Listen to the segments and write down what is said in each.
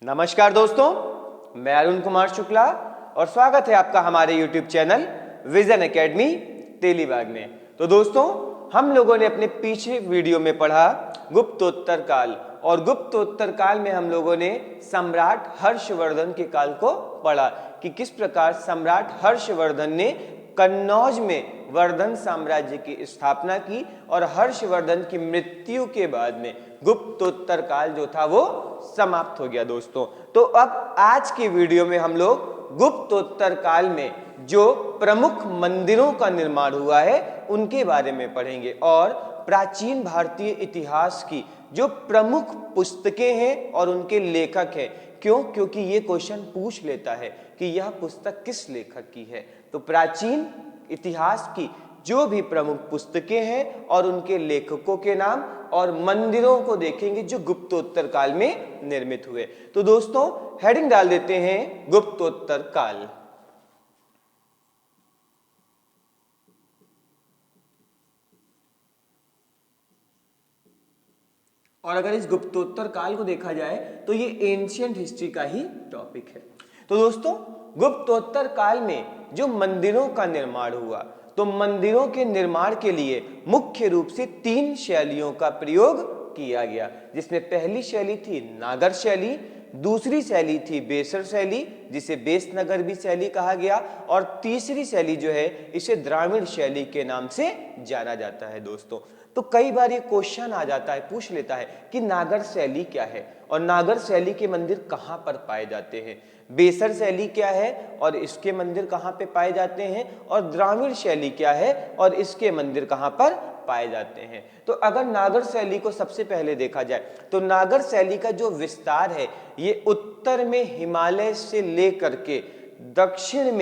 नमस्कार दोस्तों, मैं अरुण कुमार शुक्ला और स्वागत है आपका हमारे YouTube channel vision academy Telibagh में। तो दोस्तों, हम लोगों ने अपने पीछे वीडियो में पढ़ा गुप्तोत्तर काल और गुप्तोत्तर काल में हम लोगों ने सम्राट हर्षवर्धन के काल को पढ़ा कि किस प्रकार सम्राट हर्षवर्धन ने कन्नौज में वर्धन साम्राज्य की स्थापना की और हर्षवर्धन की मृत्यु के बाद में गुप्तोत्तर काल जो था वो समाप्त हो गया। दोस्तों, तो अब आज के वीडियो में हम लोग गुप्तोत्तर काल में जो प्रमुख मंदिरों का निर्माण हुआ है उनके बारे में पढ़ेंगे और प्राचीन भारतीय इतिहास की जो प्रमुख पुस्तकें हैं और उनके लेखक हैं। क्योंकि ये क्वेश्चन पूछ लेता है कि यह पुस्तक किस लेखक की है। तो प्राचीन इतिहास की जो भी प्रमुख पुस्तकें हैं और उनके लेखकों के नाम और मंदिरों को देखेंगे जो गुप्तोत्तर काल में निर्मित हुए। तो दोस्तों, हेडिंग डाल देते हैं गुप्तोत्तर काल। और अगर इस गुप्तोत्तर काल को देखा जाए तो ये एंशिएंट हिस्ट्री का ही टॉपिक है। तो दोस्तों, गुप्तोत्तर काल में जो मंदिरों का निर्माण हुआ, तो मंदिरों के निर्माण के लिए मुख्य रूप से 3 शैलियों का प्रयोग किया गया, जिसमें पहली शैली थी नागर शैली, दूसरी शैली थी बेसर शैली जिसे बेसनगर भी शैली कहा गया, और तीसरी शैली जो है इसे द्राविड़ शैली के नाम से जाना जाता है। दोस्तों, तो कई बार ये क्वेश्चन आ जाता है, पूछ लेता है कि नागर शैली क्या है और नागर शैली के मंदिर कहाँ पर पाए जाते हैं, बेसर शैली क्या है और इसके मंदिर कहाँ पे पाए जाते हैं, और द्राविड़ शैली क्या है और इसके मंदिर कहाँ पर पाए जाते हैं। तो अगर नागर शैली को सबसे पहले देखा जाए तो नागर शैली का जो विस्तार है ये उत्तर में हिमालय से लेकर के दक्षिण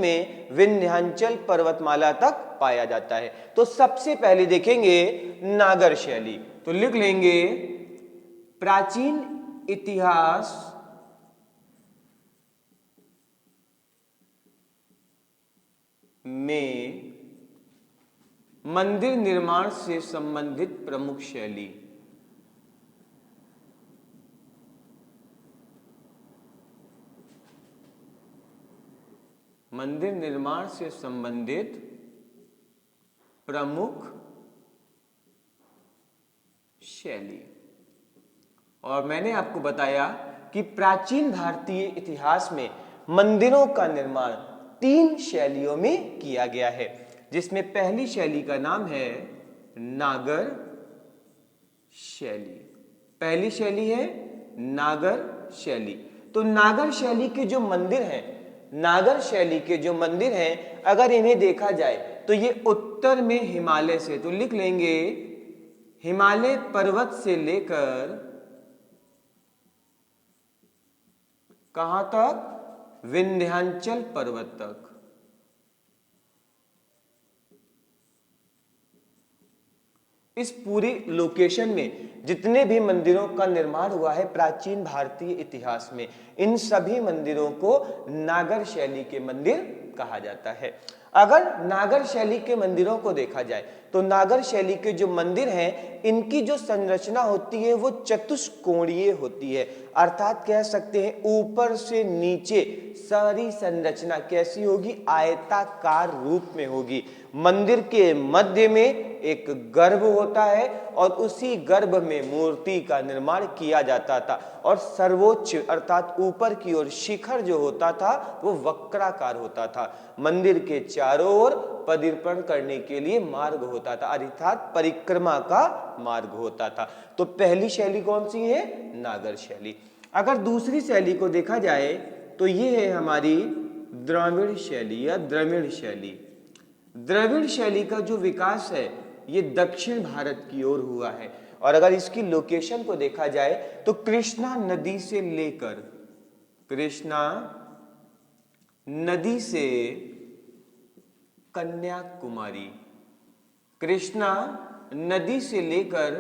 में विंध्याचल पर्वतमाला तक पाया जाता है। तो सबसे पहले देखेंगे नागर शैली, तो लिख लेंगे प्राचीन इतिहास में मंदिर निर्माण से संबंधित प्रमुख शैली। मंदिर निर्माण से संबंधित प्रमुख शैली। और मैंने आपको बताया कि प्राचीन भारतीय इतिहास में मंदिरों का निर्माण 3 शैलियों में किया गया है, जिसमें पहली शैली का नाम है नागर शैली। पहली शैली है नागर शैली। तो नागर शैली के जो मंदिर हैं, नागर शैली के जो मंदिर हैं, अगर इन्हें देखा जाए तो ये उत्तर में हिमालय से, तो लिख लेंगे हिमालय पर्वत से लेकर कहां तक, विंध्याचल पर्वत तक। इस पूरी लोकेशन में जितने भी मंदिरों का निर्माण हुआ है प्राचीन भारतीय इतिहास में, इन सभी मंदिरों को नागर शैली के मंदिर कहा जाता है। अगर नागर शैली के मंदिरों को देखा जाए तो नागर शैली के जो मंदिर हैं इनकी जो संरचना होती है वो चतुष्कोणीय होती है, अर्थात कह सकते हैं ऊपर से नीचे सारी संरचना कैसी होगी, आयताकार रूप में होगी। मंदिर के मध्य में एक गर्भ होता है और उसी गर्भ में मूर्ति का निर्माण किया जाता था, और सर्वोच्च अर्थात ऊपर की ओर शिखर जो होता था वो वक्राकार होता था। मंदिर के चारों ओर पदार्पण करने के लिए मार्ग होता था, अर्थात परिक्रमा का मार्ग होता था। तो पहली शैली कौन सी है, नागर शैली। अगर दूसरी शैली को देखा जाए तो ये है हमारी द्रविड़ शैली या द्रविड़ शैली। द्रविड़ शैली का जो विकास है ये दक्षिण भारत की ओर हुआ है, और अगर इसकी लोकेशन को देखा जाए तो कृष्णा नदी से लेकर, कृष्णा नदी से कन्याकुमारी, कृष्णा नदी से लेकर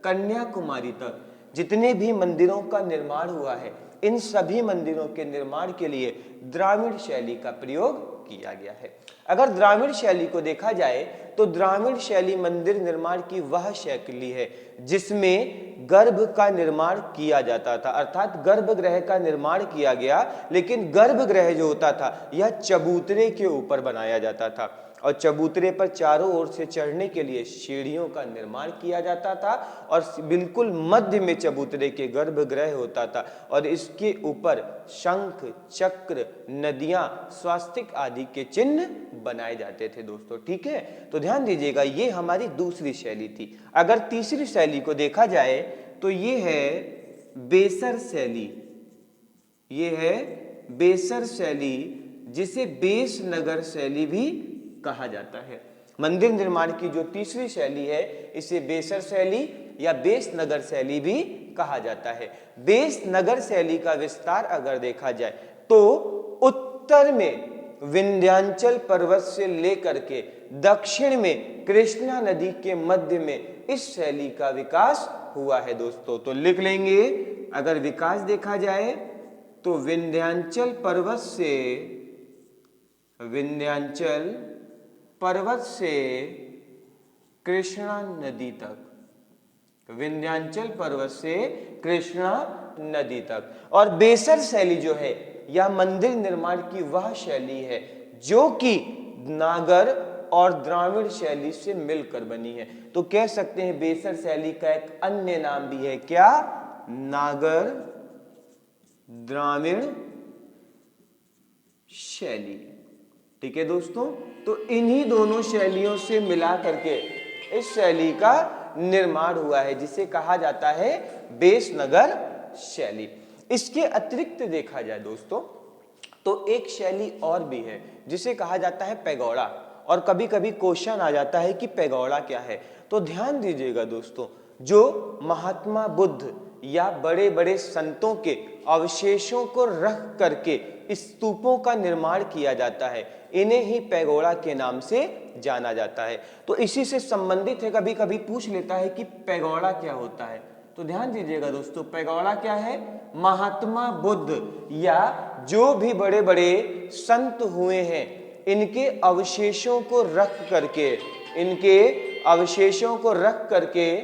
कन्याकुमारी तक जितने भी मंदिरों का निर्माण हुआ है, इन सभी मंदिरों के निर्माण के लिए द्राविड़ शैली का प्रयोग किया गया है। अगर द्राविड़ शैली को देखा जाए तो द्राविड़ शैली मंदिर निर्माण की वह शैली है जिसमें गर्भ का निर्माण किया जाता था, अर्थात गर्भगृह का निर्माण किया गया, लेकिन गर्भगृह जो होता था यह चबूतरे के ऊपर बनाया जाता था और चबूतरे पर चारों ओर से चढ़ने के लिए सीढ़ियों का निर्माण किया जाता था और बिल्कुल मध्य में चबूतरे के गर्भगृह होता था और इसके ऊपर शंख, चक्र, नदियां, स्वास्तिक आदि के चिन्ह बनाए जाते थे दोस्तों। ठीक है, तो ध्यान दीजिएगा, ये हमारी दूसरी शैली थी। अगर तीसरी शैली को देखा जाए तो ये है बेसर शैली। ये है बेसर शैली, जिसे बेस नगर शैली भी कहा जाता है। मंदिर निर्माण की जो तीसरी शैली है इसे बेसर शैली या बेस नगर शैली भी कहा जाता है। बेस नगर शैली का विस्तार अगर देखा जाए तो उत्तर में विंध्याचल पर्वत से लेकर के दक्षिण में कृष्णा नदी के मध्य में इस शैली का विकास हुआ है दोस्तों। तो लिख लेंगे, अगर विकास देखा जाए तो विंध्याचल पर्वत से कृष्णा नदी तक, विंध्याचल पर्वत से कृष्णा नदी तक। और बेसर शैली जो है यह मंदिर निर्माण की वह शैली है जो कि नागर और द्राविड़ शैली से मिलकर बनी है। तो कह सकते हैं बेसर शैली का एक अन्य नाम भी है, क्या? नागर द्राविड़ शैली। ठीक है दोस्तों, तो इन्हीं दोनों शैलियों से मिला करके इस शैली का निर्माण हुआ है जिसे कहा जाता है बेस नगर शैली। इसके अतिरिक्त देखा जाए दोस्तों तो एक शैली और भी है जिसे कहा जाता है पैगोड़ा, और कभी कभी क्वेश्चन आ जाता है कि पैगोड़ा क्या है। तो ध्यान दीजिएगा दोस्तों, जो महात्मा बुद्ध या बड़े बड़े संतों के अवशेषों को रख करके स्तूपों का निर्माण किया जाता है, इन्हें ही पैगोड़ा के नाम से जाना जाता है। तो इसी से संबंधित है, कभी कभी पूछ लेता है कि पैगोड़ा क्या होता है। तो ध्यान दीजिएगा दोस्तों, पैगोड़ा क्या है? महात्मा बुद्ध या जो भी बड़े बड़े संत हुए हैं इनके अवशेषों को रख करके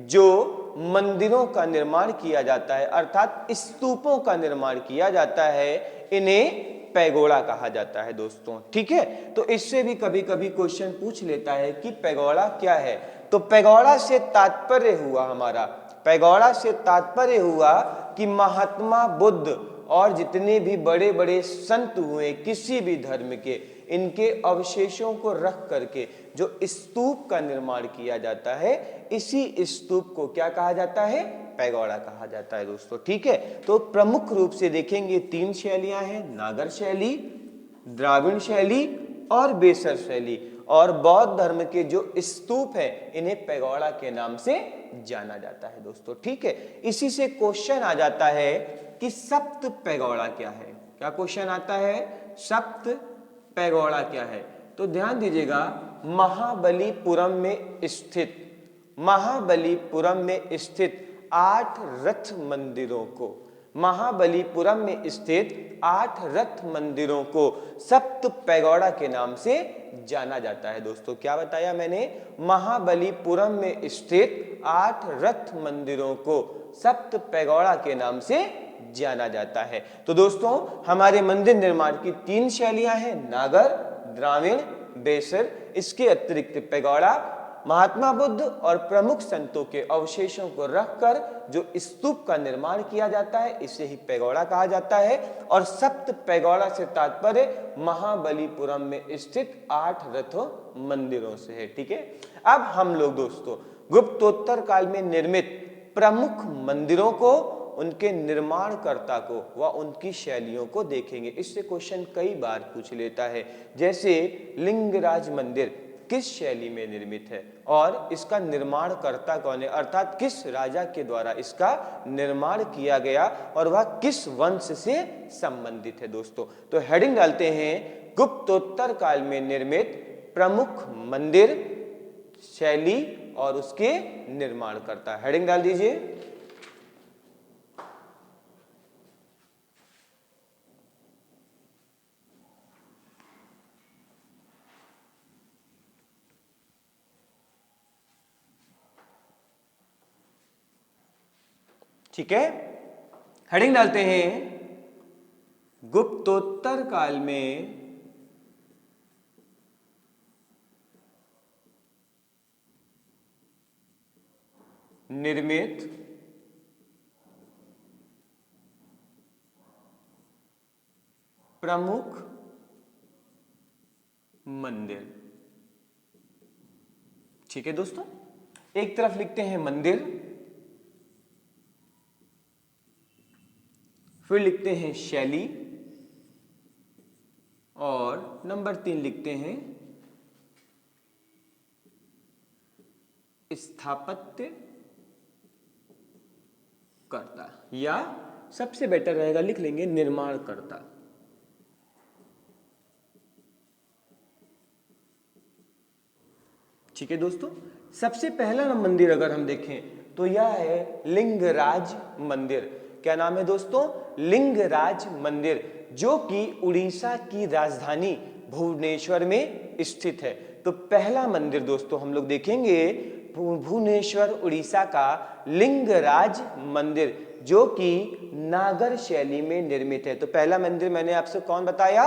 जो मंदिरों का निर्माण किया जाता है, अर्थात स्तूपों का निर्माण किया जाता है, इन्हें पैगोड़ा कहा जाता है दोस्तों। ठीक है, तो इससे भी कभी कभी क्वेश्चन पूछ लेता है कि पैगोड़ा क्या है। तो पैगोड़ा से तात्पर्य हुआ कि महात्मा बुद्ध और जितने भी बड़े बड़े संत हुए किसी भी धर्म के, इनके अवशेषों को रख करके जो स्तूप का निर्माण किया जाता है, इसी स्तूप को क्या कहा जाता है? पैगोड़ा कहा जाता है दोस्तों। ठीक है, तो प्रमुख रूप से देखेंगे तीन शैलियां हैं, नागर शैली, द्राविड़ शैली और बेसर शैली। और बौद्ध धर्म के जो स्तूप है इन्हें पैगोड़ा के नाम से जाना जाता है दोस्तों। ठीक है, इसी से क्वेश्चन आ जाता है कि सप्त पैगोड़ा क्या है। क्या क्वेश्चन आता है? सप्त पैगोड़ा क्या है? तो ध्यान दीजिएगा, महाबलीपुरम में स्थित 8 रथ मंदिरों को सप्त पैगोड़ा के नाम से जाना जाता है दोस्तों। क्या बताया मैंने? महाबलीपुरम में स्थित 8 रथ मंदिरों को सप्त पैगोड़ा के नाम से जाना जाता है। तो दोस्तों, हमारे मंदिर निर्माण की 3 शैलियां हैं, नागर, द्राविड़, बेसर। इसके अतिरिक्त पैगोड़ा महात्मा बुद्ध और प्रमुख संतों के अवशेषों को रखकर जो स्तूप का निर्माण किया जाता है, इसे ही पैगोड़ा कहा जाता है। और सप्त पैगोड़ा से तात्पर्य महाबलीपुरम में स्थित 8 रथ मंदिरों से है। ठीक है, अब हम लोग दोस्तों गुप्तोत्तर काल में निर्मित प्रमुख मंदिरों को, उनके निर्माणकर्ता को व उनकी शैलियों को देखेंगे। इससे क्वेश्चन कई बार पूछ लेता है, जैसे लिंगराज मंदिर किस शैली में निर्मित है और इसका निर्माणकर्ता कौन है, अर्थात किस राजा के द्वारा इसका निर्माण किया गया और वह किस वंश से संबंधित है दोस्तों। तो हेडिंग डालते हैं, गुप्तोत्तर काल में निर्मित प्रमुख मंदिर, शैली और उसके निर्माणकर्ता। हेडिंग डाल दीजिए। ठीक है, हेडिंग डालते हैं गुप्तोत्तर काल में निर्मित प्रमुख मंदिर। ठीक है दोस्तों, एक तरफ लिखते हैं मंदिर, फिर लिखते हैं शैली, और नंबर 3 लिखते हैं स्थापत्य करता, या सबसे बेटर रहेगा लिख लेंगे निर्माण करता। ठीक है दोस्तों, सबसे पहला मंदिर अगर हम देखें तो यह है लिंगराज मंदिर। क्या नाम है दोस्तों? लिंगराज मंदिर, जो कि उड़ीसा की राजधानी भुवनेश्वर में स्थित है। तो पहला मंदिर दोस्तों हम लोग देखेंगे भुवनेश्वर उड़ीसा का लिंगराज मंदिर, जो कि नागर शैली में निर्मित है। तो पहला मंदिर मैंने आपसे कौन बताया?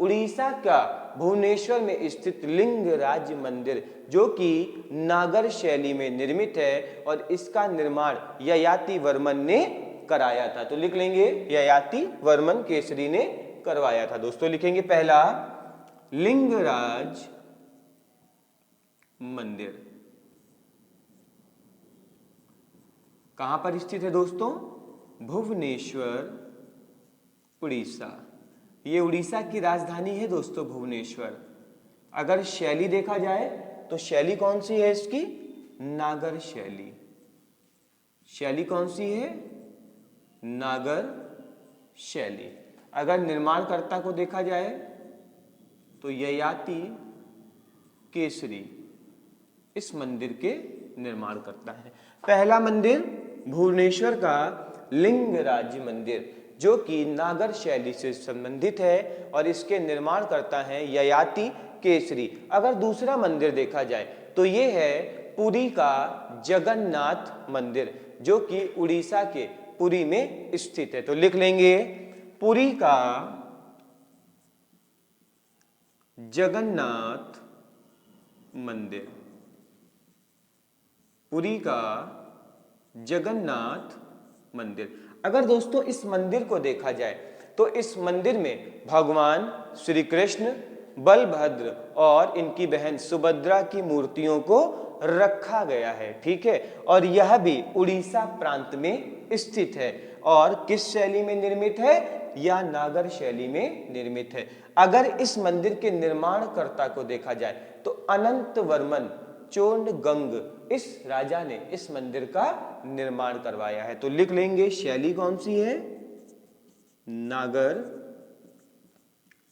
उड़ीसा का भुवनेश्वर में स्थित लिंगराज मंदिर, जो कि नागर शैली में निर्मित है, और इसका निर्माण ययाति वर्मन ने कराया था। तो लिख लेंगे ययाति वर्मन केसरी ने करवाया था। दोस्तों लिखेंगे पहला लिंगराज मंदिर कहां पर स्थित है दोस्तों? भुवनेश्वर उड़ीसा। ये उड़ीसा की राजधानी है दोस्तों भुवनेश्वर। अगर शैली देखा जाए तो शैली कौन सी है इसकी? नागर शैली। शैली कौन सी है? नागर शैली। अगर निर्माणकर्ता को देखा जाए तो ययाति केसरी इस मंदिर के निर्माण करता है। पहला मंदिर भुवनेश्वर का लिंगराज मंदिर, जो कि नागर शैली से संबंधित है, और इसके निर्माण करता है ययाति केसरी। अगर दूसरा मंदिर देखा जाए तो ये है पुरी का जगन्नाथ मंदिर, जो कि उड़ीसा के पुरी में स्थित है। तो लिख लेंगे पुरी का जगन्नाथ मंदिर। पुरी का जगन्नाथ मंदिर। अगर दोस्तों इस मंदिर को देखा जाए तो इस मंदिर में भगवान श्री कृष्ण, बलभद्र और इनकी बहन सुभद्रा की मूर्तियों को रखा गया है। ठीक है, और यह भी उड़ीसा प्रांत में स्थित है। और किस शैली में निर्मित है? या नागर शैली में निर्मित है। अगर इस मंदिर के निर्माणकर्ता को देखा जाए तो अनंत वर्मन चोंडगंग इस राजा ने इस मंदिर का निर्माण करवाया है। तो लिख लेंगे शैली कौन सी है? नागर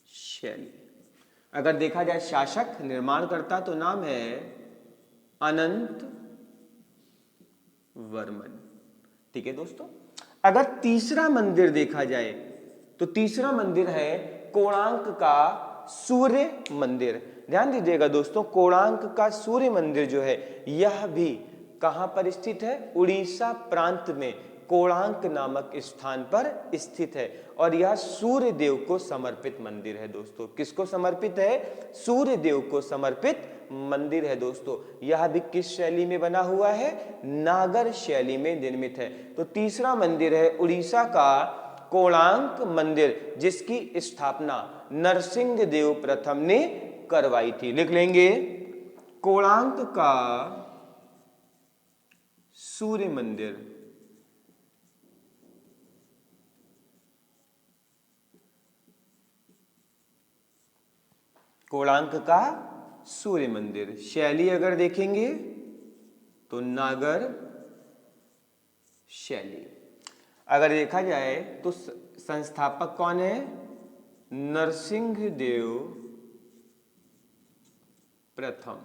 शैली। अगर देखा जाए शासक निर्माणकर्ता तो नाम है अनंत वर्मन। ठीक है दोस्तों, अगर तीसरा मंदिर देखा जाए तो तीसरा मंदिर है कोणार्क का सूर्य मंदिर। ध्यान दीजिएगा दोस्तों, कोणार्क का सूर्य मंदिर जो है यह भी कहां पर स्थित है? उड़ीसा प्रांत में कोणार्क नामक स्थान पर स्थित है, और यह सूर्य देव को समर्पित मंदिर है। दोस्तों किसको समर्पित है? सूर्य देव को समर्पित मंदिर है। दोस्तों यह भी किस शैली में बना हुआ है? नागर शैली में निर्मित है। तो तीसरा मंदिर है उड़ीसा का कोणार्क मंदिर, जिसकी स्थापना नरसिंह देव प्रथम ने करवाई थी। लिख लेंगे कोणार्क का सूर्य मंदिर। कोणार्क का सूर्य मंदिर। शैली अगर देखेंगे तो नागर शैली। अगर देखा जाए तो संस्थापक कौन है? नरसिंह देव प्रथम,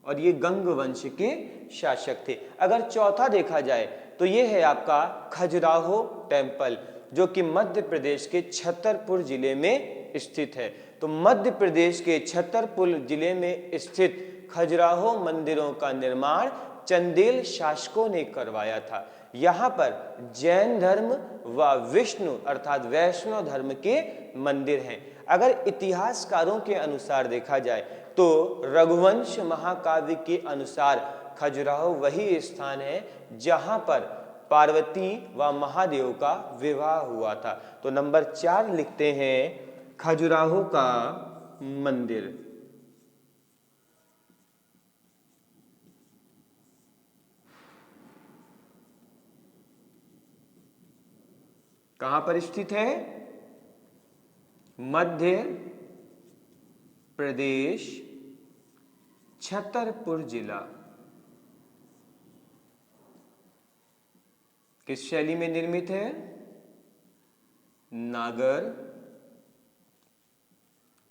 और ये गंग वंश के शासक थे। अगर चौथा देखा जाए तो ये है आपका खजुराहो टेम्पल, जो कि मध्य प्रदेश के छतरपुर जिले में स्थित है। तो मध्य प्रदेश के छतरपुर जिले में स्थित खजुराहो मंदिरों का निर्माण चंदेल शासकों ने करवाया था। यहाँ पर जैन धर्म व विष्णु अर्थात वैष्णव धर्म के मंदिर हैं। अगर इतिहासकारों के अनुसार देखा जाए तो रघुवंश महाकाव्य के अनुसार खजुराहो वही स्थान है जहां पर पार्वती व महादेव का विवाह हुआ था। तो नंबर 4 लिखते हैं खजुराहो का मंदिर। कहां पर स्थित है? मध्य प्रदेश, छतरपुर जिला। किस शैली में निर्मित है? नागर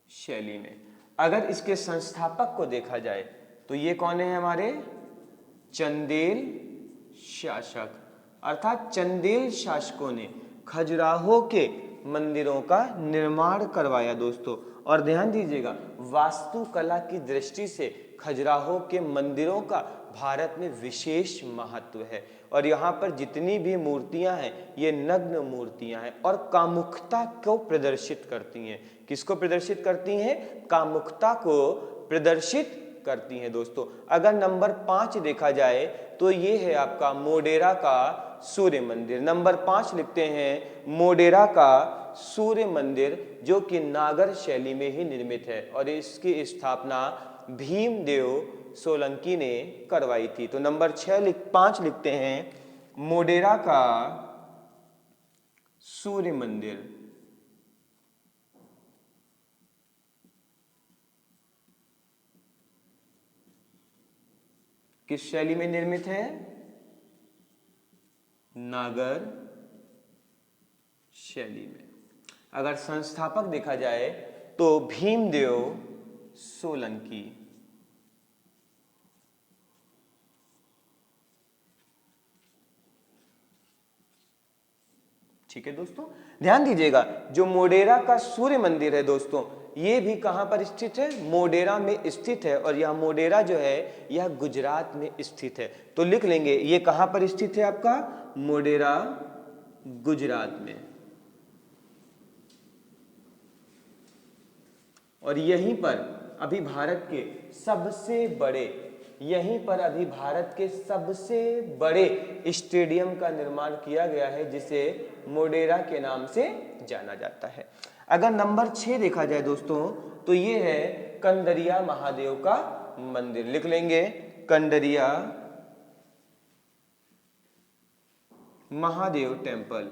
शैली में। अगर इसके संस्थापक को देखा जाए तो ये कौन है हमारे? चंदेल शासक, अर्थात चंदेल शासकों ने खजुराहो के मंदिरों का निर्माण करवाया दोस्तों। और ध्यान दीजिएगा, वास्तुकला की दृष्टि से खजुराहो के मंदिरों का भारत में विशेष महत्व है। और यहाँ पर जितनी भी मूर्तियां हैं ये नग्न मूर्तियां हैं और कामुकता को प्रदर्शित करती हैं। किसको प्रदर्शित करती हैं? कामुकता को प्रदर्शित करती हैं दोस्तों। अगर नंबर 5 देखा जाए तो ये है आपका मोढेरा का सूर्य मंदिर। नंबर 5 लिखते हैं मोढेरा का सूर्य मंदिर, जो कि नागर शैली में ही निर्मित है और इसकी स्थापना भीमदेव सोलंकी ने करवाई थी। तो नंबर 5 लिखते हैं मोढेरा का सूर्य मंदिर। किस शैली में निर्मित है? नागर शैली में। अगर संस्थापक देखा जाए तो भीमदेव सोलंकी। ठीक है दोस्तों, ध्यान दीजिएगा, जो मोढेरा का सूर्य मंदिर है दोस्तों, ये भी कहां पर स्थित है? मोढेरा में स्थित है। और यह मोढेरा जो है यह गुजरात में स्थित है। तो लिख लेंगे ये कहां पर स्थित है आपका? मोढेरा गुजरात में। और यहीं पर अभी भारत के सबसे बड़े स्टेडियम का निर्माण किया गया है, जिसे मोढेरा के नाम से जाना जाता है। अगर नंबर 6 देखा जाए दोस्तों तो ये है कंडरिया महादेव का मंदिर। लिख लेंगे कंडरिया महादेव टेम्पल।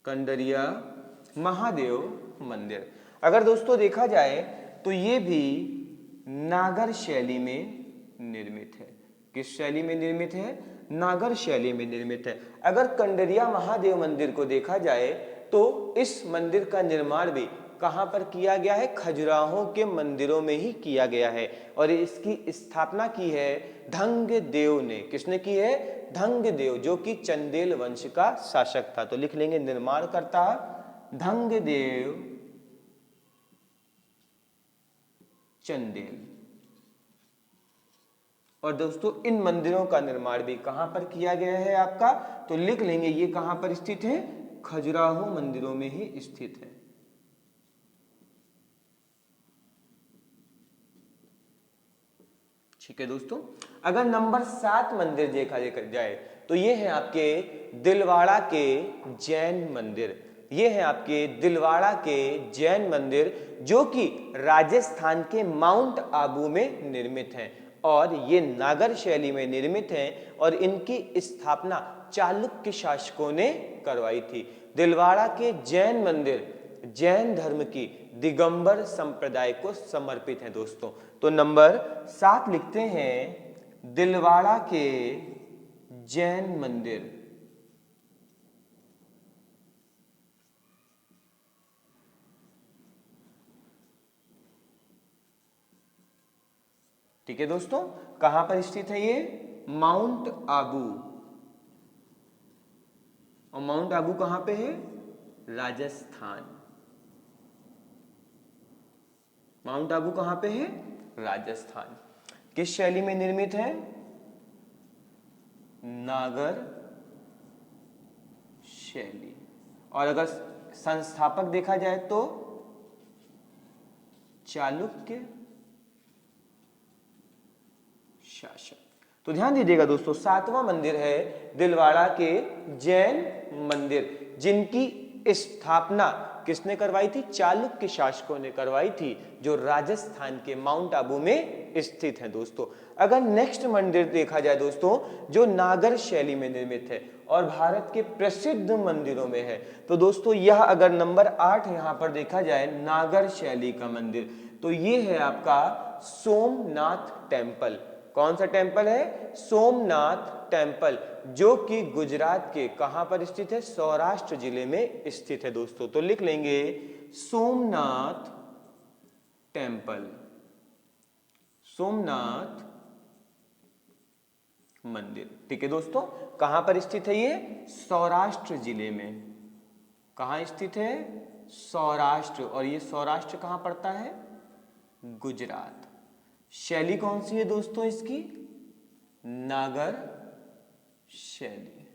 कंडरिया महादेव मंदिर। अगर दोस्तों देखा जाए तो ये भी नागर शैली में निर्मित है। किस शैली में निर्मित है? नागर शैली में निर्मित है। अगर कंडरिया महादेव मंदिर को देखा जाए तो इस मंदिर का निर्माण भी कहां पर किया गया है? खजुराहो के मंदिरों में ही किया गया है। और इसकी स्थापना की है धंगदेव ने। किसने की है? धंगदेव, जो कि चंदेल वंश का शासक था। तो लिख लेंगे निर्माणकर्ता धंगदेव चंदेल। और दोस्तों इन मंदिरों का निर्माण भी कहां पर किया गया है आपका? तो लिख लेंगे ये कहां पर स्थित है? खजुराहो मंदिरों में ही स्थित है। ठीक है दोस्तों, अगर नंबर 7 मंदिर देखा जाए तो ये है आपके दिलवाड़ा के जैन मंदिर। ये है आपके दिलवाड़ा के जैन मंदिर, जो कि राजस्थान के माउंट आबू में निर्मित हैं और ये नागर शैली में निर्मित हैं और इनकी स्थापना चालुक्य शासकों ने करवाई थी। दिलवाड़ा के जैन मंदिर जैन धर्म की दिगंबर संप्रदाय को समर्पित है दोस्तों। तो नंबर 7 लिखते हैं दिलवाड़ा के जैन मंदिर। ठीक है दोस्तों, कहां पर स्थित है ये? माउंट आबू। और माउंट आबू कहां पे है? राजस्थान। माउंट आबू कहां पे है? राजस्थान। किस शैली में निर्मित है? नागर शैली। और अगर संस्थापक देखा जाए तो चालुक्य शासक। तो ध्यान दीजिएगा दोस्तों, सातवां मंदिर है दिलवाड़ा के जैन मंदिर, जिनकी स्थापना किसने करवाई थी? चालुक्य शासकों ने करवाई थी, जो राजस्थान के माउंट आबू में स्थित है दोस्तों। अगर नेक्स्ट मंदिर देखा जाए दोस्तों, जो नागर शैली में निर्मित है और भारत के प्रसिद्ध मंदिरों में है, तो दोस्तों यह अगर नंबर 8 यहां पर देखा जाए नागर शैली का मंदिर, तो ये है आपका सोमनाथ टेम्पल। कौन सा टेम्पल है? सोमनाथ टेम्पल, जो कि गुजरात के कहां पर स्थित है? सौराष्ट्र जिले में स्थित है दोस्तों। तो लिख लेंगे सोमनाथ टेम्पल, सोमनाथ मंदिर। ठीक है दोस्तों, कहां पर स्थित है ये? सौराष्ट्र जिले में। कहां स्थित है? सौराष्ट्र। और ये सौराष्ट्र कहां पड़ता है? गुजरात। शैली कौन सी है दोस्तों इसकी? नागर शैली।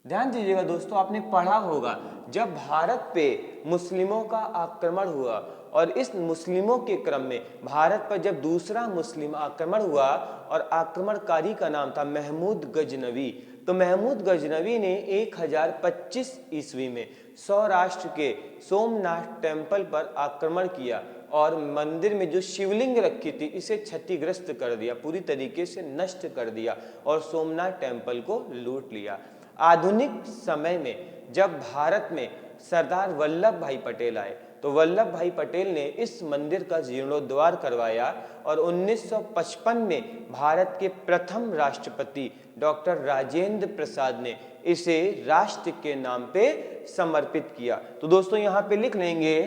ध्यान दीजिएगा दोस्तों, आपने पढ़ा होगा जब भारत पे मुस्लिमों का आक्रमण हुआ और इस मुस्लिमों के क्रम में भारत पर जब दूसरा मुस्लिम आक्रमण हुआ और आक्रमणकारी का नाम था महमूद गजनवी, तो महमूद गजनवी ने 1025 ईस्वी में सौराष्ट्र के सोमनाथ टेम्पल पर आक्रमण किया और मंदिर में जो शिवलिंग रखी थी इसे क्षतिग्रस्त कर दिया, पूरी तरीके से नष्ट कर दिया और सोमनाथ टेम्पल को लूट लिया। आधुनिक समय में जब भारत में सरदार वल्लभ भाई पटेल आए, तो वल्लभ भाई पटेल ने इस मंदिर का जीर्णोद्धार करवाया और 1955 में भारत के प्रथम राष्ट्रपति डॉक्टर राजेंद्र प्रसाद ने इसे राष्ट्र के नाम पे समर्पित किया। तो दोस्तों यहां पे लिख लेंगे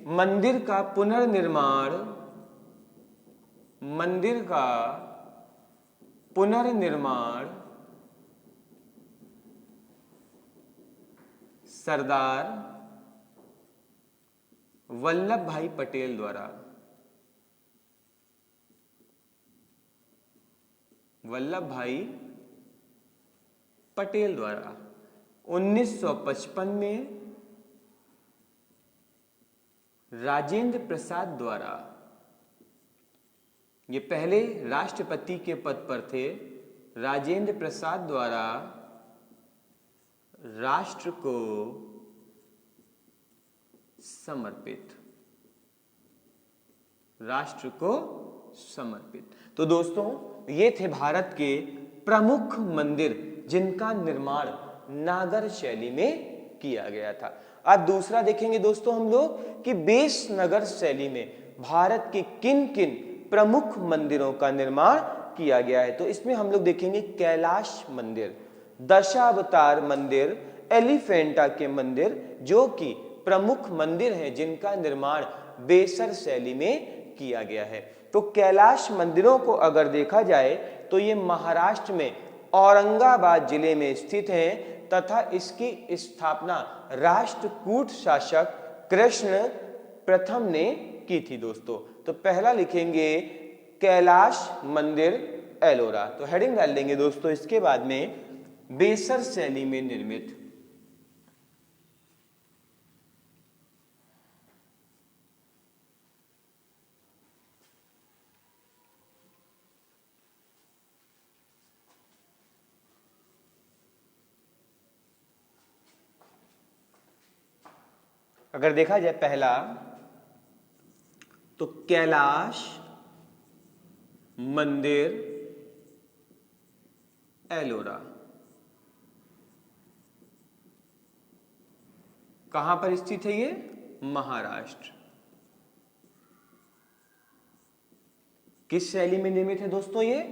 मंदिर का पुनर्निर्माण, मंदिर का पुनर्निर्माण सरदार वल्लभ भाई पटेल द्वारा, वल्लभ भाई पटेल द्वारा 1955 में राजेंद्र प्रसाद द्वारा, ये पहले राष्ट्रपति के पद पर थे, राजेंद्र प्रसाद द्वारा राष्ट्र को समर्पित, राष्ट्र को समर्पित। तो दोस्तों ये थे भारत के प्रमुख मंदिर जिनका निर्माण नागर शैली में किया गया था। अब दूसरा देखेंगे दोस्तों हम लोग कि बेस नगर शैली में भारत के किन किन प्रमुख मंदिरों का निर्माण किया गया है। तो इसमें हम लोग देखेंगे कैलाश मंदिर, दशावतार मंदिर, एलिफेंटा के मंदिर, जो कि प्रमुख मंदिर हैं जिनका निर्माण बेसर शैली में किया गया है। तो कैलाश मंदिरों को अगर देखा जाए तो ये महाराष्ट्र में औरंगाबाद जिले में स्थित हैं तथा इसकी स्थापना राष्ट्रकूट शासक कृष्ण प्रथम ने की थी दोस्तों। तो पहला लिखेंगे कैलाश मंदिर एलोरा, तो हेडिंग डाल देंगे दोस्तों इसके बाद में बेसर शैली में निर्मित। अगर देखा जाए पहला तो कैलाश मंदिर एलोरा, कहां पर स्थित है ये? महाराष्ट्र। किस शैली में निर्मित है दोस्तों ये?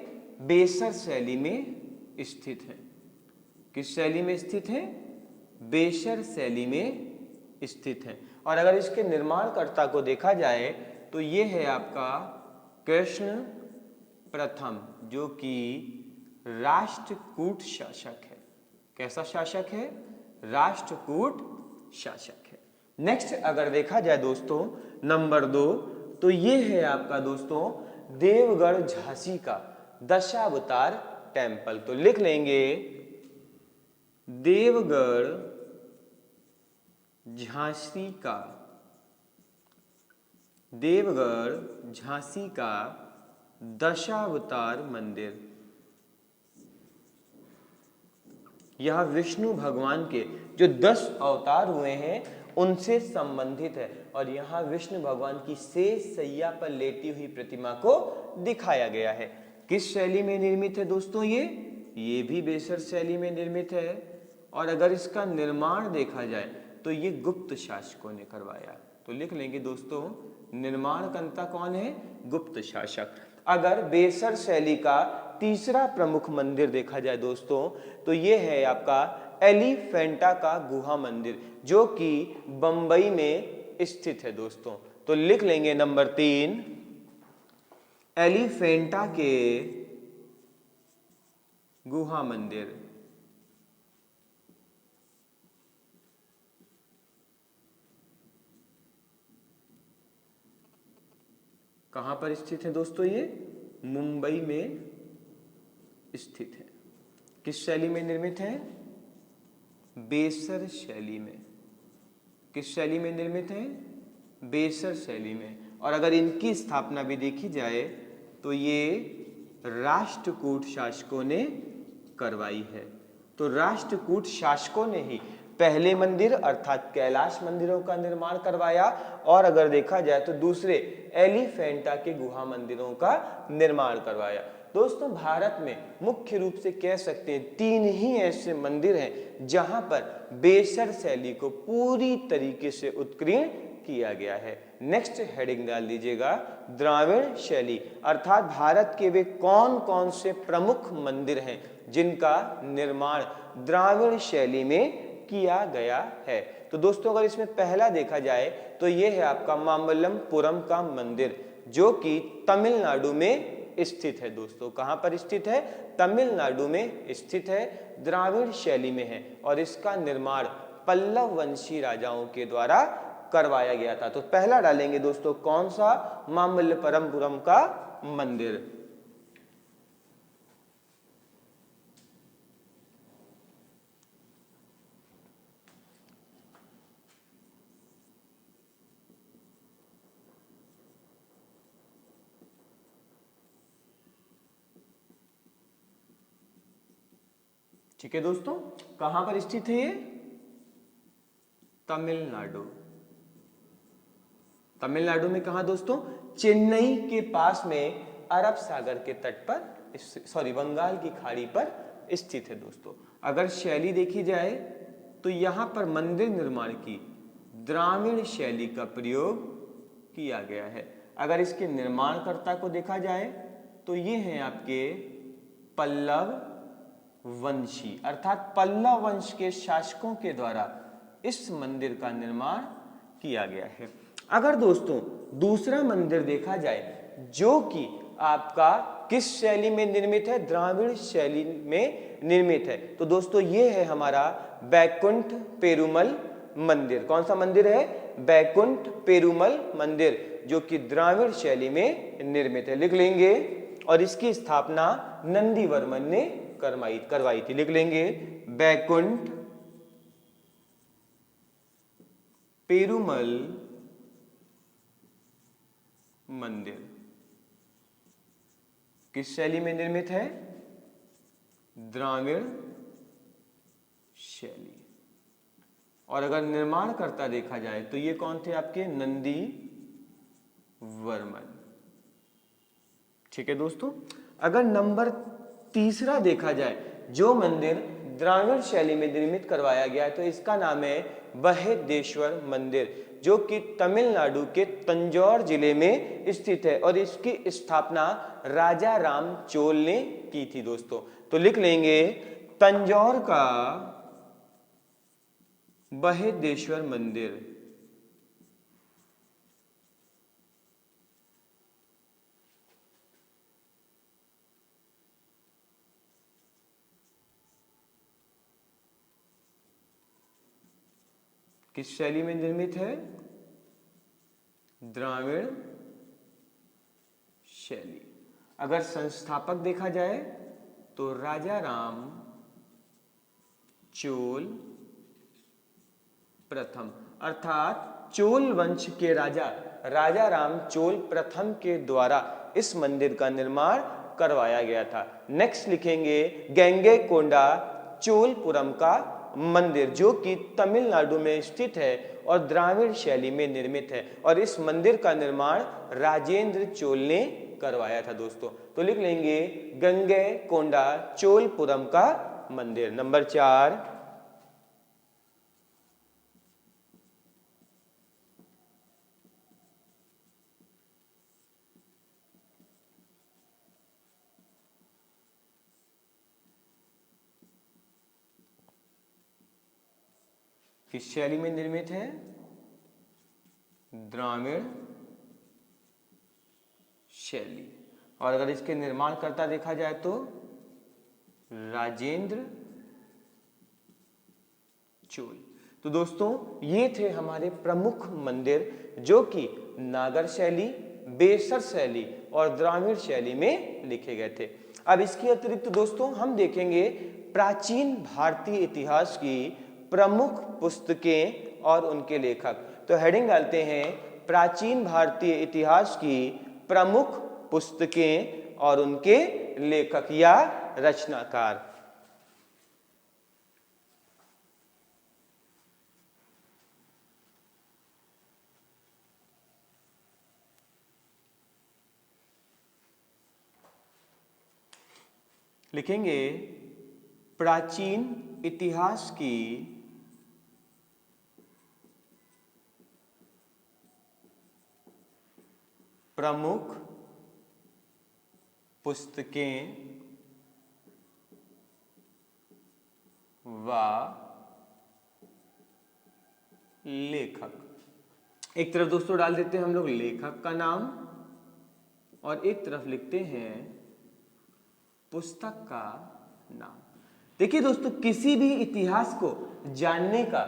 बेसर शैली में स्थित है। किस शैली में स्थित है? बेसर शैली में स्थित है। और अगर इसके निर्माणकर्ता को देखा जाए तो ये है आपका कृष्ण प्रथम, जो कि राष्ट्रकूट शासक है। कैसा शासक है? राष्ट्रकूट शासक है। नेक्स्ट अगर देखा जाए दोस्तों नंबर 2, तो ये है आपका दोस्तों देवगढ़ झांसी का दशावतार टेम्पल। तो लिख लेंगे देवगढ़ झांसी का, देवगढ़ झांसी का दशावतार मंदिर। यह विष्णु भगवान के जो 10 अवतार हुए हैं उनसे संबंधित है और यहाँ विष्णु भगवान की शेष सैया पर लेटी हुई प्रतिमा को दिखाया गया है। किस शैली में निर्मित है दोस्तों? ये भी बेसर शैली में निर्मित है और अगर इसका निर्माण देखा जाए तो ये गुप्त शासकों ने करवाया। तो लिख लेंगे दोस्तों, निर्माणकर्ता कौन है? गुप्त शासक। अगर बेसर शैली का तीसरा प्रमुख मंदिर देखा जाए दोस्तों तो ये है आपका एलिफेंटा का गुहा मंदिर, जो कि बंबई में स्थित है दोस्तों। तो लिख लेंगे नंबर 3, एलिफेंटा के गुहा मंदिर। कहां पर स्थित है दोस्तों? ये मुंबई में स्थित है। किस शैली में निर्मित है? बेसर शैली में। किस शैली में निर्मित है? बेसर शैली में। और अगर इनकी स्थापना भी देखी जाए तो ये राष्ट्रकूट शासकों ने करवाई है। तो राष्ट्रकूट शासकों ने ही पहले मंदिर अर्थात कैलाश मंदिरों का निर्माण करवाया और अगर देखा जाए तो दूसरे एलिफेंटा के गुहा मंदिरों का निर्माण करवाया। दोस्तों भारत में मुख्य रूप से कह सकते हैं 3 ही ऐसे मंदिर हैं जहां पर बेसर शैली को पूरी तरीके से उत्कीर्ण किया गया है। नेक्स्ट हेडिंग डाल दीजिएगा, द्राविड़ शैली, अर्थात भारत के वे कौन कौन से प्रमुख मंदिर हैं जिनका निर्माण द्राविड़ शैली में किया गया है। तो दोस्तों अगर इसमें पहला देखा जाए तो यह है आपका मामल्लपुरम का मंदिर, जो कि तमिलनाडु में स्थित है। दोस्तों कहां पर स्थित है? तमिलनाडु में स्थित है, द्राविड़ शैली में है और इसका निर्माण पल्लव वंशी राजाओं के द्वारा करवाया गया था। तो पहला डालेंगे दोस्तों कौन सा? मामल्लपुरम का मंदिर। ठीक है दोस्तों, कहां पर स्थित है ये? तमिलनाडु। तमिलनाडु में कहा दोस्तों? चेन्नई के पास में अरब सागर के तट पर, बंगाल की खाड़ी पर स्थित है दोस्तों। अगर शैली देखी जाए तो यहां पर मंदिर निर्माण की द्राविड़ शैली का प्रयोग किया गया है। अगर इसके निर्माणकर्ता को देखा जाए तो ये हैं आपके पल्लव वंशी, अर्थात पल्लव वंश के शासकों के द्वारा इस मंदिर का निर्माण किया गया है। अगर दोस्तों दूसरा मंदिर देखा जाए जो कि आपका किस शैली में निर्मित है? द्राविड़ शैली में निर्मित है। तो दोस्तों ये है हमारा बैकुंठ पेरुमल मंदिर। कौन सा मंदिर है? बैकुंठ पेरुमल मंदिर, जो कि द्राविड़ शैली में निर्मित है। लिख लेंगे, और इसकी स्थापना नंदीवर्मन ने करवाई थी। लिख लेंगे, बैकुंठ पेरुमल मंदिर किस शैली में निर्मित है? द्राविड़ शैली। और अगर निर्माणकर्ता देखा जाए तो ये कौन थे आपके? नंदी वर्मन। ठीक है दोस्तों, अगर नंबर तीसरा देखा जाए जो मंदिर द्राविड़ शैली में निर्मित करवाया गया है तो इसका नाम है बृहदेश्वर मंदिर, जो कि तमिलनाडु के तंजौर जिले में स्थित है और इसकी स्थापना राजा राम चोल ने की थी दोस्तों। तो लिख लेंगे, तंजौर का बृहदेश्वर मंदिर किस शैली में निर्मित है? द्राविड़ शैली। अगर संस्थापक देखा जाए तो राजा राम चोल प्रथम, अर्थात चोल वंश के राजा राजा राम चोल प्रथम के द्वारा इस मंदिर का निर्माण करवाया गया था। नेक्स्ट लिखेंगे गंगैकोंडा चोलपुरम का मंदिर, जो कि तमिलनाडु में स्थित है और द्राविड़ शैली में निर्मित है, और इस मंदिर का निर्माण राजेंद्र चोल ने करवाया था दोस्तों। तो लिख लेंगे गंगैकोंडा चोलपुरम का मंदिर। नंबर 4, किस शैली में निर्मित है? द्राविड़ शैली। और अगर इसके निर्माणकर्ता देखा जाए तो राजेंद्र चोल। तो दोस्तों ये थे हमारे प्रमुख मंदिर जो कि नागर शैली, बेसर शैली और द्राविड़ शैली में लिखे गए थे। अब इसके अतिरिक्त दोस्तों हम देखेंगे प्राचीन भारतीय इतिहास की प्रमुख पुस्तकें और उनके लेखक। तो हेडिंग डालते हैं प्राचीन भारतीय इतिहास की प्रमुख पुस्तकें और उनके लेखक या रचनाकार। लिखेंगे प्राचीन इतिहास की प्रमुख पुस्तकें व लेखक। एक तरफ दोस्तों डाल देते हैं हम लोग लेखक का नाम और एक तरफ लिखते हैं पुस्तक का नाम। देखिए दोस्तों, किसी भी इतिहास को जानने का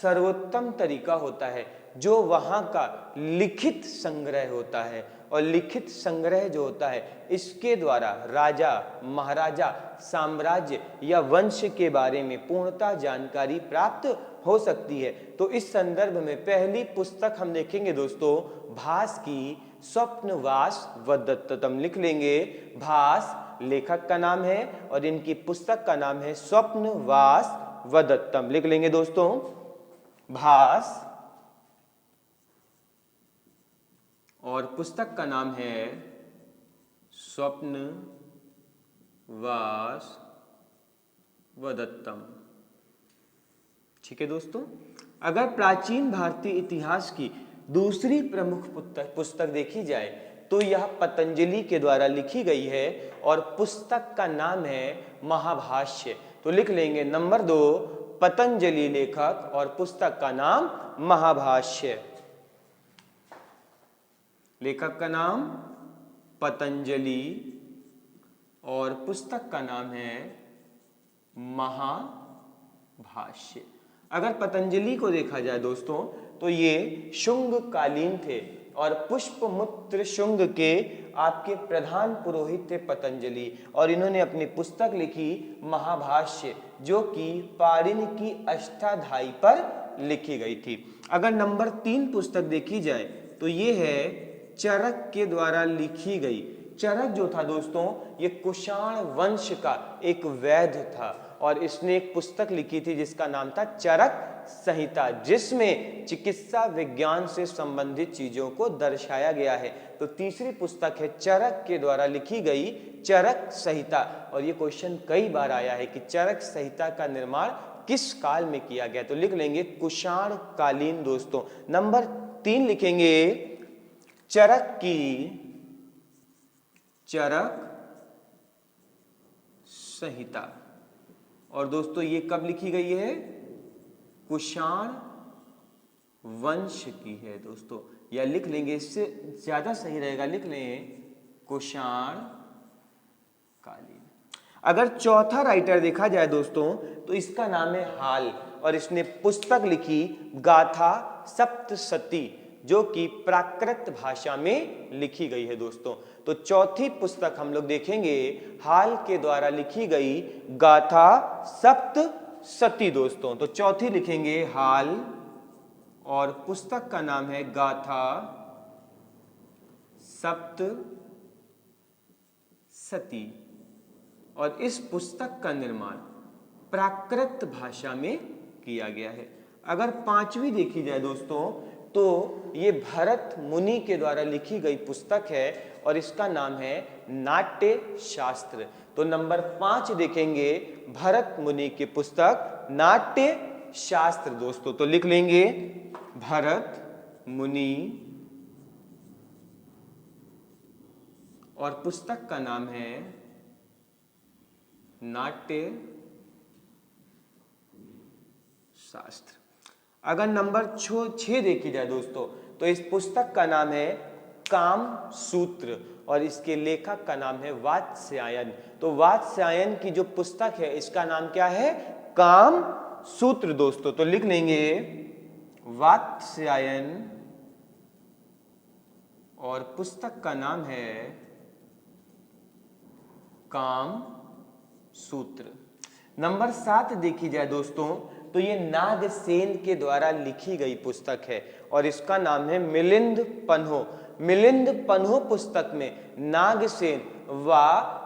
सर्वोत्तम तरीका होता है जो वहां का लिखित संग्रह होता है, और लिखित संग्रह जो होता है इसके द्वारा राजा, महाराजा, साम्राज्य या वंश के बारे में पूर्णतः जानकारी प्राप्त हो सकती है। तो इस संदर्भ में पहली पुस्तक हम देखेंगे दोस्तों भास की स्वप्नवास वदत्तम। लिख लेंगे भास लेखक का नाम है और इनकी पुस्तक का नाम है स्वप्नवास वदत्तम। लिख लेंगे दोस्तों भास और पुस्तक का नाम है स्वप्नवास वदत्तम। ठीक है दोस्तों, अगर प्राचीन भारतीय इतिहास की दूसरी प्रमुख पुस्तक देखी जाए तो यह पतंजलि के द्वारा लिखी गई है और पुस्तक का नाम है महाभाष्य। तो लिख लेंगे नंबर 2 पतंजलि लेखक और पुस्तक का नाम महाभाष्य। लेखक का नाम पतंजलि और पुस्तक का नाम है महाभाष्य। अगर पतंजलि को देखा जाए दोस्तों तो ये शुंग कालीन थे और पुष्पमुत्र शुंग के आपके प्रधान पुरोहित थे पतंजलि, और इन्होंने अपनी पुस्तक लिखी महाभाष्य जो कि पाणिनि की अष्टाध्यायी पर लिखी गई थी। अगर नंबर 3 पुस्तक देखी जाए तो ये है चरक के द्वारा लिखी गई। चरक जो था दोस्तों ये कुषाण वंश का एक वैद्य था और इसने एक पुस्तक लिखी थी जिसका नाम था चरक संहिता, जिसमें चिकित्सा विज्ञान से संबंधित चीजों को दर्शाया गया है। तो तीसरी पुस्तक है चरक के द्वारा लिखी गई चरक संहिता, और ये क्वेश्चन कई बार आया है कि चरक संहिता का निर्माण किस काल में किया गया। तो लिख लेंगे कुषाण कालीन दोस्तों। नंबर 3 लिखेंगे चरक की चरक संहिता, और दोस्तों ये कब लिखी गई है? कुषाण वंश की है दोस्तों, या लिख लेंगे इससे ज्यादा सही रहेगा, लिख लें कुषाण कालीन। अगर चौथा राइटर देखा जाए दोस्तों तो इसका नाम है हाल और इसने पुस्तक लिखी गाथा सप्तशती जो कि प्राकृत भाषा में लिखी गई है दोस्तों। तो चौथी पुस्तक हम लोग देखेंगे हाल के द्वारा लिखी गई गाथा सप्तशती दोस्तों। तो चौथी लिखेंगे हाल और पुस्तक का नाम है गाथा सप्तशती और इस पुस्तक का निर्माण प्राकृत भाषा में किया गया है। अगर पांचवी देखी जाए दोस्तों तो ये भरत मुनि के द्वारा लिखी गई पुस्तक है और इसका नाम है नाट्य शास्त्र। तो नंबर 5 देखेंगे भरत मुनि की पुस्तक नाट्य शास्त्र दोस्तों। तो लिख लेंगे भरत मुनि और पुस्तक का नाम है नाट्य शास्त्र। अगर नंबर 6 देखी जाए दोस्तों तो इस पुस्तक का नाम है काम सूत्र और इसके लेखक का नाम है वात्स्यायन। तो वात्स्यायन की जो पुस्तक है इसका नाम क्या है? काम सूत्र दोस्तों। तो लिख लेंगे वात्स्यायन और पुस्तक का नाम है काम सूत्र। नंबर 7 देखी जाए दोस्तों तो ये नागसेन के द्वारा लिखी गई पुस्तक है और इसका नाम है मिलिंद पन्हो। मिलिंद पन्हो पुस्तक में नागसेन व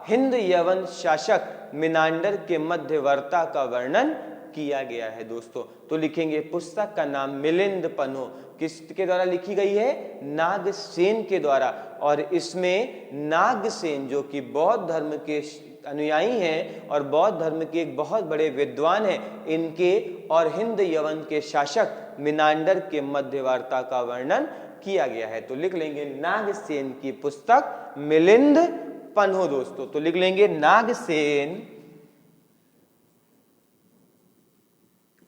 हिंद यवन शासक मिनांडर के मध्यवर्ता का वर्णन किया गया है दोस्तों। तो लिखेंगे पुस्तक का नाम मिलिंद पन्हो किसके द्वारा लिखी गई है? नागसेन के द्वारा। और इसमें नागसेन जो कि बौद्ध धर्म के अनुयायी हैं और बौद्ध धर्म के एक बहुत बड़े विद्वान हैं, इनके और हिंद यवन के शासक मिनांडर के मध्यवर्ता का वर्णन किया गया है। तो लिख लेंगे नागसेन की पुस्तक मिलिंद पन्हो दोस्तों। तो लिख लेंगे नागसेन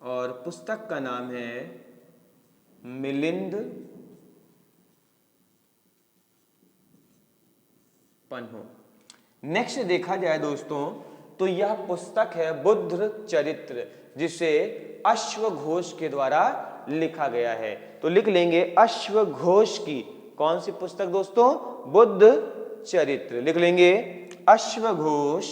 और पुस्तक का नाम है मिलिंद पन्हो। नेक्स्ट देखा जाए दोस्तों तो यह पुस्तक है बुद्ध चरित्र जिसे अश्वघोष के द्वारा लिखा गया है। तो लिख लेंगे अश्वघोष की कौन सी पुस्तक दोस्तों? बुद्ध चरित्र। लिख लेंगे अश्वघोष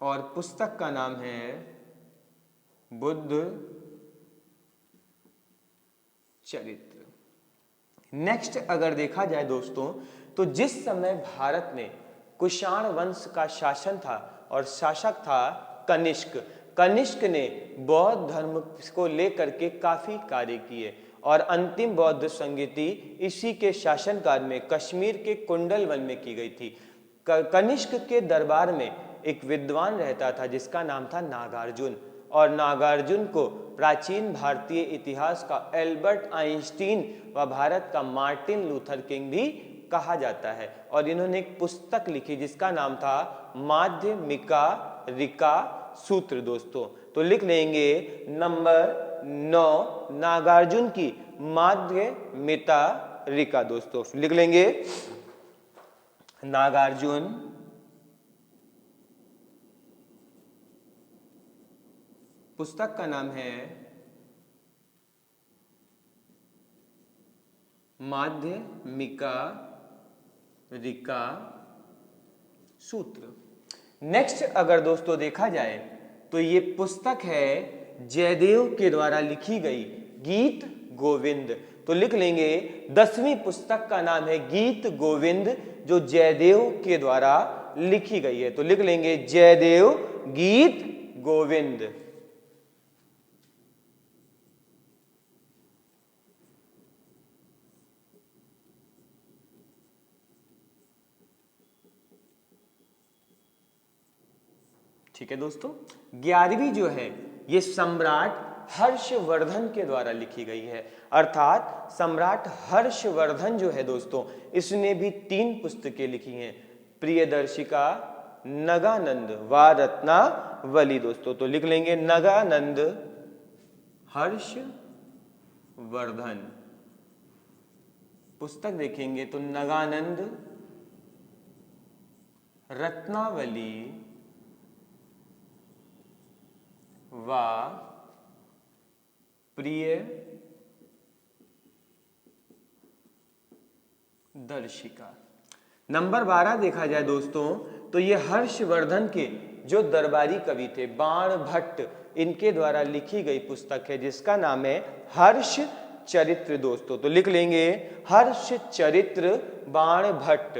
और पुस्तक का नाम है बुद्ध चरित्र। नेक्स्ट अगर देखा जाए दोस्तों तो जिस समय भारत में कुषाण वंश का शासन था और शासक था कनिष्क। कनिष्क ने बौद्ध धर्म को लेकर के काफी कार्य किए और अंतिम बौद्ध संगीति इसी के शासनकाल में कश्मीर के कुंडल वन में की गई थी। कनिष्क के दरबार में एक विद्वान रहता था जिसका नाम था नागार्जुन और नागार्जुन को प्राचीन भारतीय इतिहास का एल्बर्ट आइंस्टीन व भारत का मार्टिन लूथर किंग भी कहा जाता है। और इन्होंने एक पुस्तक लिखी जिसका नाम था माध्यमिका रिका सूत्र दोस्तों। तो लिख लेंगे नंबर 9 नागार्जुन की माध्यमिका रिका दोस्तों। लिख लेंगे नागार्जुन पुस्तक का नाम है माध्यमिका रिका सूत्र। नेक्स्ट अगर दोस्तों देखा जाए तो ये पुस्तक है जयदेव के द्वारा लिखी गई गीत गोविंद। तो लिख लेंगे 10वीं पुस्तक का नाम है गीत गोविंद जो जयदेव के द्वारा लिखी गई है। तो लिख लेंगे जयदेव गीत गोविंद। ठीक है दोस्तों। 11वीं जो है ये सम्राट हर्षवर्धन के द्वारा लिखी गई है। अर्थात सम्राट हर्षवर्धन जो है दोस्तों इसने भी 3 पुस्तकें लिखी हैं, प्रियदर्शिका, नगानंद व रत्नावली दोस्तों। तो लिख लेंगे नगानंद हर्षवर्धन पुस्तक देखेंगे तो नगानंद रत्नावली व प्रिय दर्शिका। नंबर 12 देखा जाए दोस्तों तो ये हर्षवर्धन के जो दरबारी कवि थे बाण भट्ट, इनके द्वारा लिखी गई पुस्तक है जिसका नाम है हर्ष चरित्र दोस्तों। तो लिख लेंगे हर्ष चरित्र बाण भट्ट।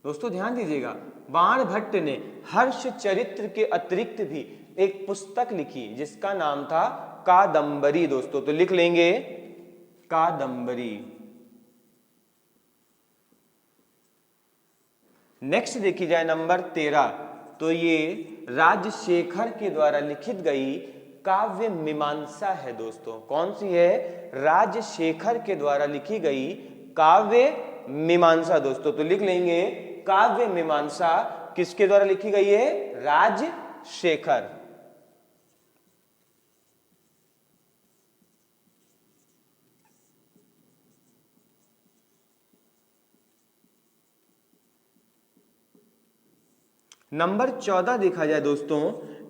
दोस्तों ध्यान दीजिएगा, बाण भट्ट ने हर्ष चरित्र के अतिरिक्त भी एक पुस्तक लिखी जिसका नाम था कादंबरी दोस्तों। तो लिख लेंगे कादंबरी। नेक्स्ट देखी जाए नंबर 13 तो ये राजशेखर के द्वारा लिखित गई काव्य मीमांसा है दोस्तों। कौन सी है? राजशेखर के द्वारा लिखी गई काव्य मीमांसा दोस्तों। तो लिख लेंगे काव्य मीमांसा किसके द्वारा लिखी गई है? राजशेखर। नंबर 14 देखा जाए दोस्तों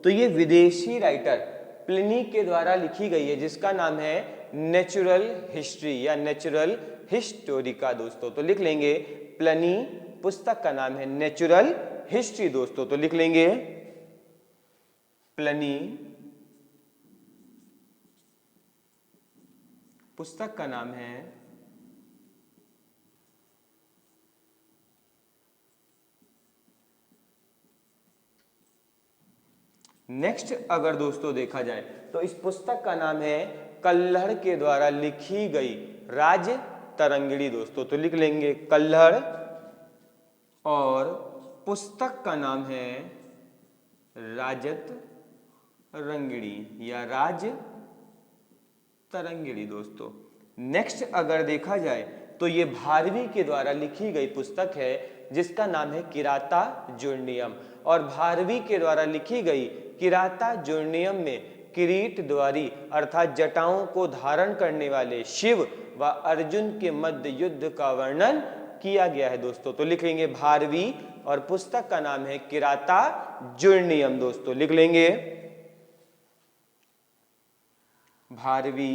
तो ये विदेशी राइटर प्लिनी के द्वारा लिखी गई है जिसका नाम है नेचुरल हिस्ट्री या नेचुरल हिस्टोरिका दोस्तों। तो लिख लेंगे प्लिनी, पुस्तक का नाम है नेचुरल हिस्ट्री दोस्तों। तो लिख लेंगे प्लिनी, पुस्तक का नाम है नेक्स्ट। अगर दोस्तों देखा जाए तो इस पुस्तक का नाम है कल्हड़ के द्वारा लिखी गई राज तरंगिणी दोस्तों। तो लिख लेंगे कल्हड़ और पुस्तक का नाम है राजत रंगिणी या राज तरंगिणी दोस्तों। नेक्स्ट अगर देखा जाए तो ये भारवी के द्वारा लिखी गई पुस्तक है जिसका नाम है किराता जुर्नियम। और भारवी के द्वारा लिखी गई किराता जुर्नियम में किरीट द्वारी अर्थात जटाओं को धारण करने वाले शिव व अर्जुन के मध्य युद्ध का वर्णन किया गया है दोस्तों। तो लिखेंगे भारवी और पुस्तक का नाम है किराता जुर्नियम दोस्तों। लिख लेंगे भारवी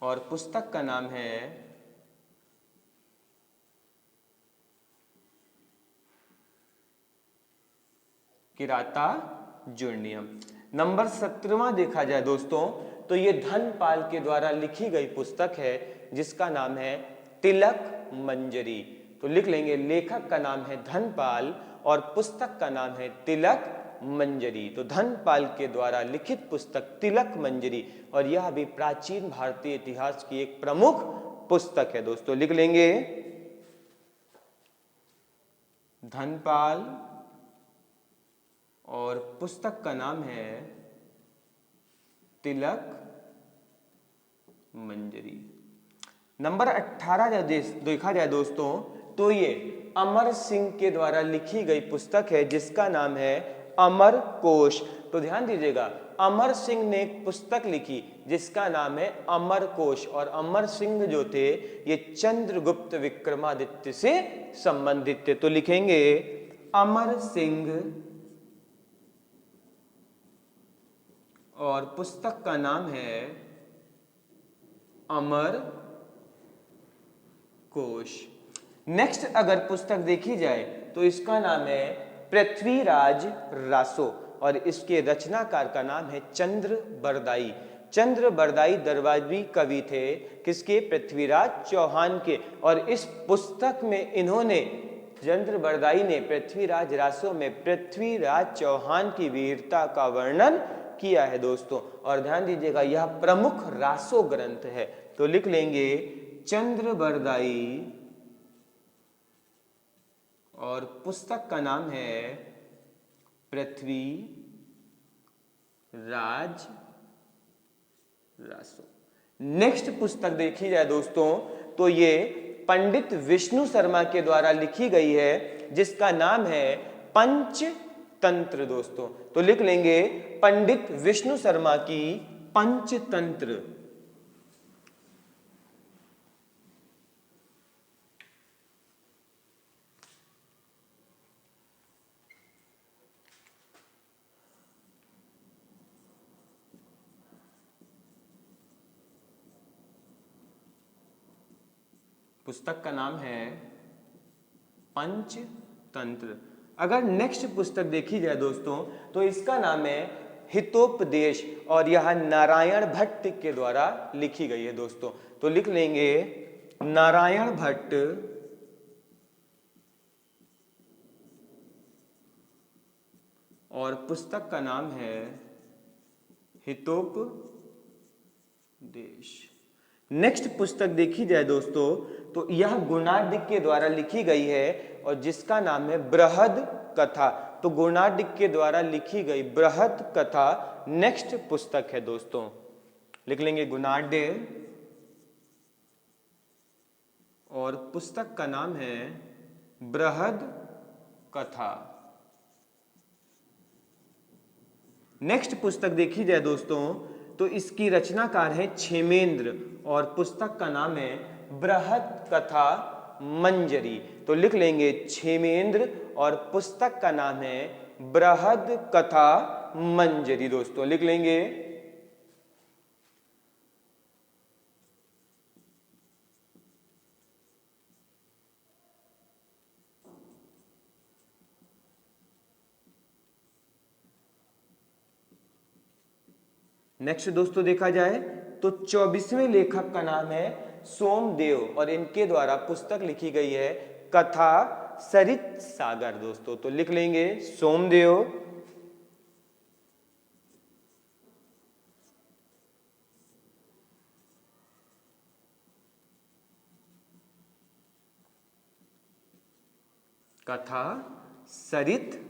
और पुस्तक का नाम है किराता जुर्नियम। नंबर 17वां देखा जाए दोस्तों तो ये धनपाल के द्वारा लिखी गई पुस्तक है जिसका नाम है तिलक मंजरी। तो लिख लेंगे लेखक का नाम है धनपाल और पुस्तक का नाम है तिलक मंजरी। तो धनपाल के द्वारा लिखित पुस्तक तिलक मंजरी और यह भी प्राचीन भारतीय इतिहास की एक प्रमुख पुस्तक है दोस्तों। लिख लेंगे धनपाल और पुस्तक का नाम है तिलक मंजरी। नंबर 18 देखा जाए दोस्तों तो ये अमर सिंह के द्वारा लिखी गई पुस्तक है जिसका नाम है अमर कोश। तो ध्यान दीजिएगा, अमर सिंह ने एक पुस्तक लिखी जिसका नाम है अमर कोश और अमर सिंह जो थे ये चंद्रगुप्त विक्रमादित्य से संबंधित थे। तो लिखेंगे अमर सिंह और पुस्तक का नाम है अमर कोश। नेक्स्ट अगर पुस्तक देखी जाए तो इसका नाम है पृथ्वीराज रासो और इसके रचनाकार का नाम है चंद्र बरदाई। चंद्र बरदाई दरबारी कवि थे किसके? पृथ्वीराज चौहान के। और इस पुस्तक में इन्होंने चंद्र बरदाई ने पृथ्वीराज रासो में पृथ्वीराज चौहान की वीरता का वर्णन किया है दोस्तों। और ध्यान दीजिएगा यह प्रमुख रासो ग्रंथ है। तो लिख लेंगे चंद्र बरदाई और पुस्तक का नाम है पृथ्वी राज रासो। नेक्स्ट पुस्तक देखी जाए दोस्तों तो ये पंडित विष्णु शर्मा के द्वारा लिखी गई है जिसका नाम है पंचतंत्र दोस्तों। तो लिख लेंगे पंडित विष्णु शर्मा की पंचतंत्र। पुस्तक का नाम है पंचतंत्र। अगर नेक्स्ट पुस्तक देखी जाए दोस्तों तो इसका नाम है हितोपदेश और यह नारायण भट्ट के द्वारा लिखी गई है दोस्तों। तो लिख लेंगे नारायण भट्ट और पुस्तक का नाम है हितोपदेश। नेक्स्ट पुस्तक देखी जाए दोस्तों तो यह गुणाढ्य के द्वारा लिखी गई है और जिसका नाम है बृहद कथा। तो गुणाढ्य के द्वारा लिखी गई बृहद कथा नेक्स्ट पुस्तक है दोस्तों। लिख लेंगे गुणाढ्य और पुस्तक का नाम है बृहद कथा। नेक्स्ट पुस्तक देखी जाए दोस्तों तो इसकी रचनाकार है क्षेमेंद्र और पुस्तक का नाम है बृहद कथा मंजरी। तो लिख लेंगे क्षेमेंद्र और पुस्तक का नाम है बृहद कथा मंजरी दोस्तों। लिख लेंगे। नेक्स्ट दोस्तों देखा जाए तो 24वें लेखक का नाम है सोमदेव और इनके द्वारा पुस्तक लिखी गई है कथा सरित सागर दोस्तों। तो लिख लेंगे सोमदेव कथा सरित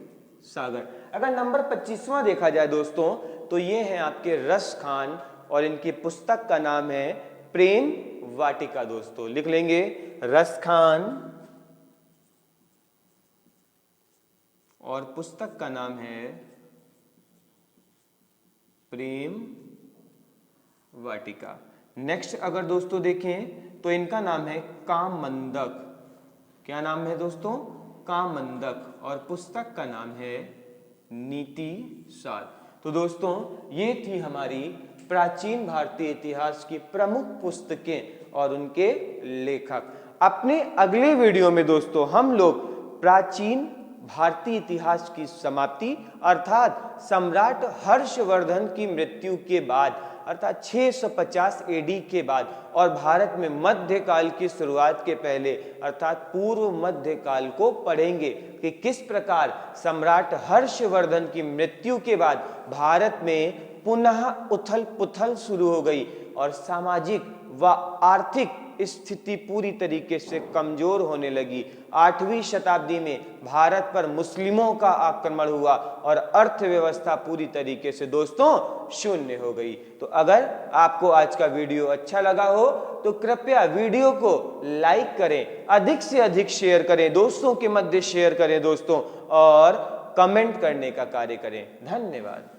सागर। अगर नंबर 25वां देखा जाए दोस्तों तो ये है आपके रस खान और इनकी पुस्तक का नाम है प्रेम वाटिका दोस्तों। लिख लेंगे रस खान और पुस्तक का नाम है प्रेम वाटिका। नेक्स्ट अगर दोस्तों देखें तो इनका नाम है कामंदक। क्या नाम है दोस्तों? कामंदक और पुस्तक का नाम है नीति सार। तो दोस्तों ये थी हमारी प्राचीन भारतीय इतिहास की प्रमुख पुस्तकें और उनके लेखक। अपने अगले वीडियो में दोस्तों हम लोग प्राचीन भारतीय इतिहास की समाप्ति अर्थात सम्राट हर्षवर्धन की मृत्यु के बाद अर्थात 650 एडी के बाद और भारत में मध्यकाल की शुरुआत के पहले अर्थात पूर्व मध्यकाल को पढ़ेंगे कि किस प्रकार सम्राट हर्षवर्धन की मृत्यु के बाद भारत में पुनः उथल पुथल शुरू हो गई और सामाजिक व आर्थिक स्थिति पूरी तरीके से कमजोर होने लगी। 8वीं शताब्दी में भारत पर मुस्लिमों का आक्रमण हुआ और अर्थव्यवस्था पूरी तरीके से दोस्तों शून्य हो गई। तो अगर आपको आज का वीडियो अच्छा लगा हो तो कृपया वीडियो को लाइक करें, अधिक से अधिक शेयर करें, दोस्तों के मध्य शेयर करें दोस्तों और कमेंट करने का कार्य करें। धन्यवाद।